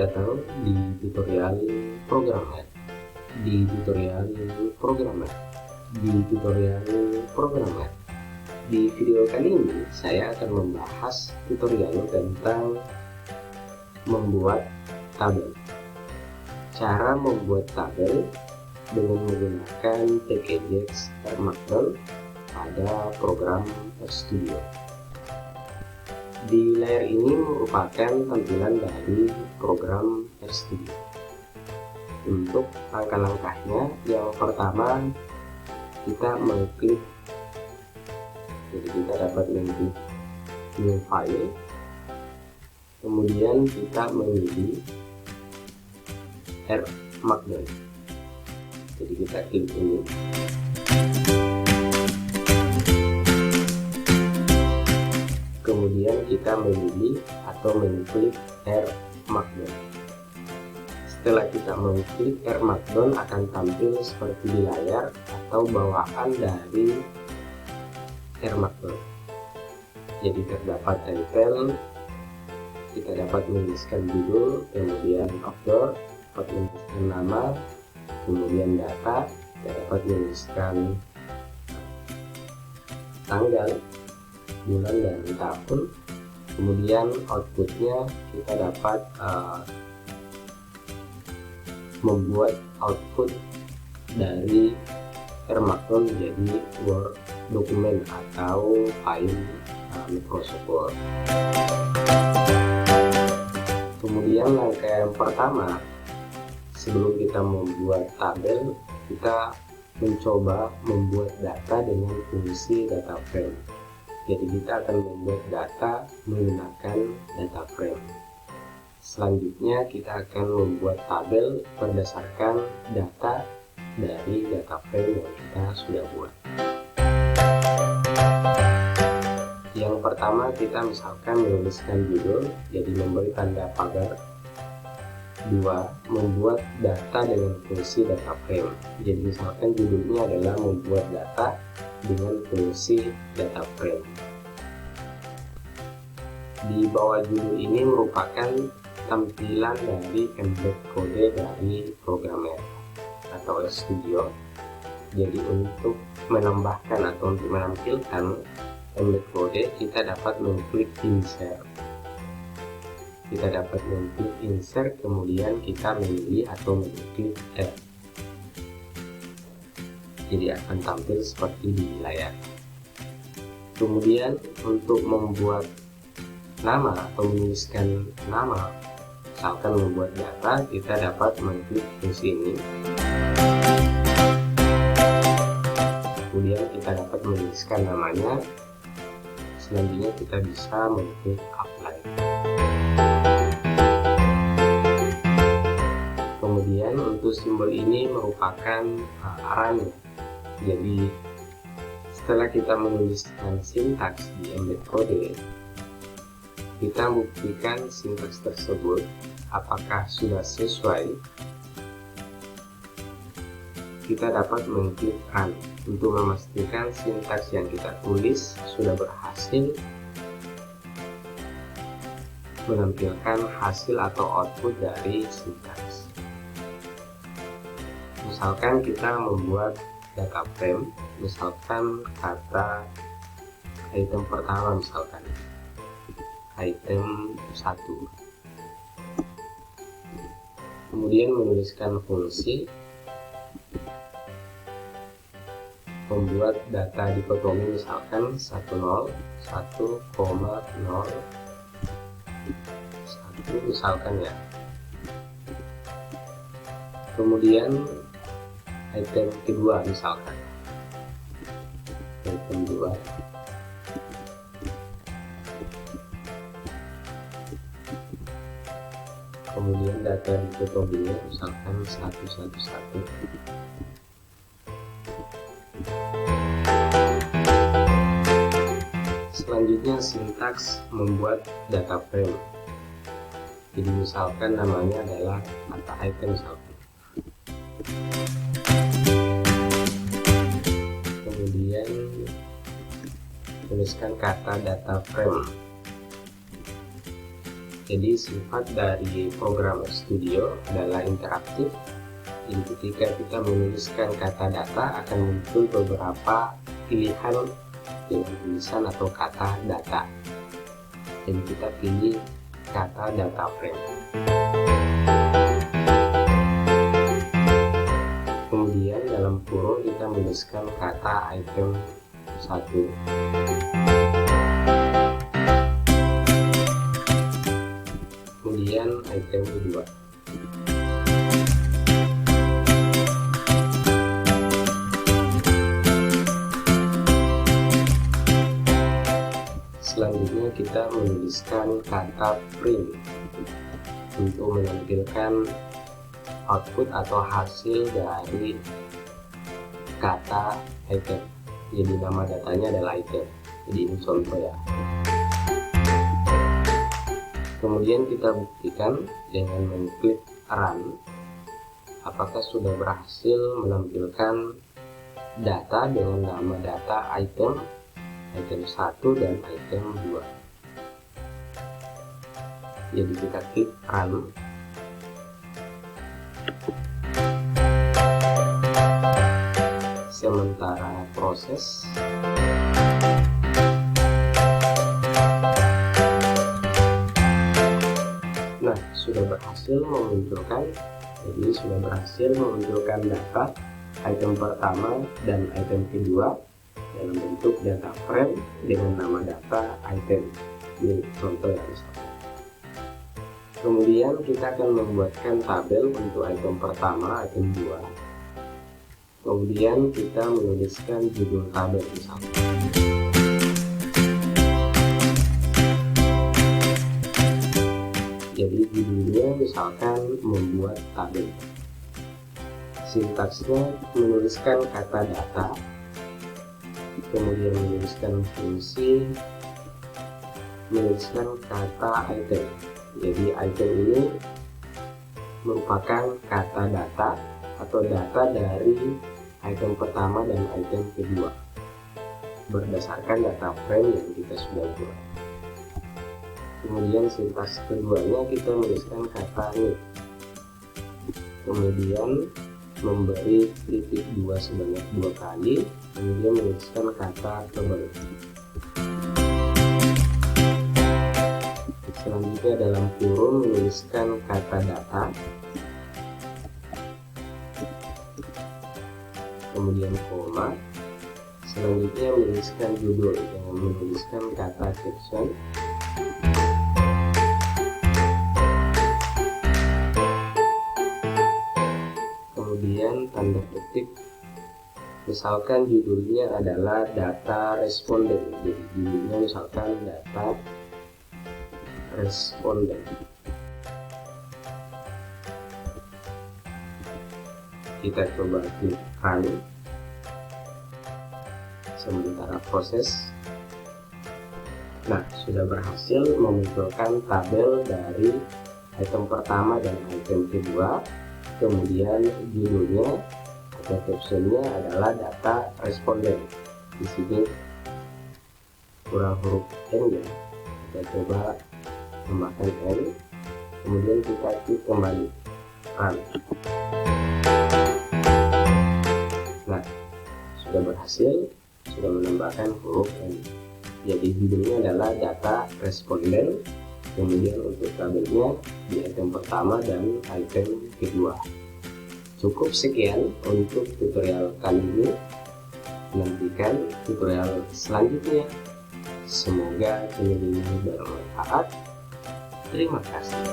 datang di tutorial programmer. Di tutorial programmer. Di video kali ini saya akan membahas tutorial tentang membuat tabel. Cara membuat tabel dengan menggunakan packages Markdown pada program RStudio. Di layar ini merupakan tampilan dari program RStudio. Untuk langkah-langkahnya, yang pertama kita mengklik, jadi kita dapat mengklik new file, kemudian kita memilih Markdown. Jadi kita klik ini. Kemudian kita memilih atau mengklik Markdown. Setelah kita mengklik Markdown akan tampil seperti di layar atau bawaan dari Markdown. Jadi terdapat title, kita dapat menuliskan judul, kemudian author, dapat menuliskan nama, kemudian data, kita dapat menuliskan tanggal, bulan dan tahun. Kemudian outputnya kita dapat membuat output dari Markdown menjadi Word dokumen atau file Microsoft Word. Kemudian langkah yang pertama, sebelum kita membuat tabel, kita mencoba membuat data dengan fungsi data frame. Jadi kita akan membuat data menggunakan data frame. Selanjutnya kita akan membuat tabel berdasarkan data dari data frame yang kita sudah buat. Yang pertama kita misalkan menuliskan judul, jadi memberi tanda pagar. 2. Membuat data dengan fungsi data frame. Jadi misalkan judulnya adalah membuat data dengan fungsi data frame. Di bawah judul ini merupakan tampilan dari embed kode dari programmer atau RStudio. Jadi untuk menambahkan atau untuk menampilkan embed kode, kita dapat mengklik insert. Kemudian kita memilih atau mengklik add. Jadi akan tampil seperti di layar. Kemudian untuk membuat nama atau menuliskan nama, misalkan membuat data, kita dapat mengklik fungsi ini. Kemudian kita dapat menuliskan namanya. Selanjutnya kita bisa mengklik apply. Kemudian untuk simbol ini merupakan arahnya. Jadi setelah kita menuliskan sintaks di embed kode, kita buktikan sintaks tersebut apakah sudah sesuai. Kita dapat mengklik run untuk memastikan sintaks yang kita tulis sudah berhasil menampilkan hasil atau output dari sintaks. Misalkan kita membuat data frame, misalkan kata item pertama, misalkan item 1, kemudian menuliskan fungsi membuat data dikotomi, misalkan 10, 1,0, 1 misalkan ya. Kemudian item kedua, misalkan item 2, kemudian data dikotominya misalkan 111. Selanjutnya sintaks membuat data frame. Jadi misalkan namanya adalah kata item misalkan. Kemudian tuliskan kata data frame. Jadi sifat dari program RStudio adalah interaktif. Jadi ketika kita menuliskan kata data akan muncul beberapa pilihan dengan tulisan atau kata data. Jadi kita pilih kata data frame. Kemudian dalam kurung kita menuliskan kata item 1. Kemudian item kedua. Selanjutnya kita menuliskan kata print untuk menampilkan output atau hasil dari kata item. Jadi nama datanya adalah item. Jadi ini contoh ya. Kemudian kita buktikan dengan mengklik run apakah sudah berhasil menampilkan data dengan nama data item 1 dan item 2. Jadi kita klik run. Sementara proses. Nah, sudah berhasil memunculkan data item pertama dan item kedua dalam bentuk data frame dengan nama data item. Ini contoh ya misalnya. Kemudian kita akan membuatkan tabel untuk item pertama, item 2. Kemudian kita menuliskan judul tabel misalnya. Jadi judulnya misalkan membuat tabel. Sintaksnya menuliskan kata data, kemudian menuliskan fungsi, menuliskan kata item. Jadi item ini merupakan kata data atau data dari item pertama dan item kedua berdasarkan data frame yang kita sudah buat. Kemudian sintaks keduanya kita menuliskan kata need, kemudian memberi titik 2 sebanyak 2 kali, kemudian menuliskan kata table. Selanjutnya dalam kurung menuliskan kata data, kemudian koma. Selanjutnya menuliskan judul dengan menuliskan kata caption. Kemudian tanda petik, misalkan judulnya adalah data responden. Jadi judulnya misalkan data responden. Kita coba klik run. Sementara proses. Nah, sudah berhasil memunculkan tabel dari item pertama dan item kedua. Kemudian judulnya atau captionnya adalah data responden. Di sini kurang huruf N ya. Kita coba tambahkan N. Kemudian kita klik kembali run. Nah, sudah berhasil, sudah menambahkan huruf N. Jadi judulnya adalah data responden. Kemudian untuk tabelnya di item pertama dan item kedua. Cukup sekian untuk tutorial kali ini. Nantikan tutorial selanjutnya. Semoga channel ini bermanfaat. Terima kasih.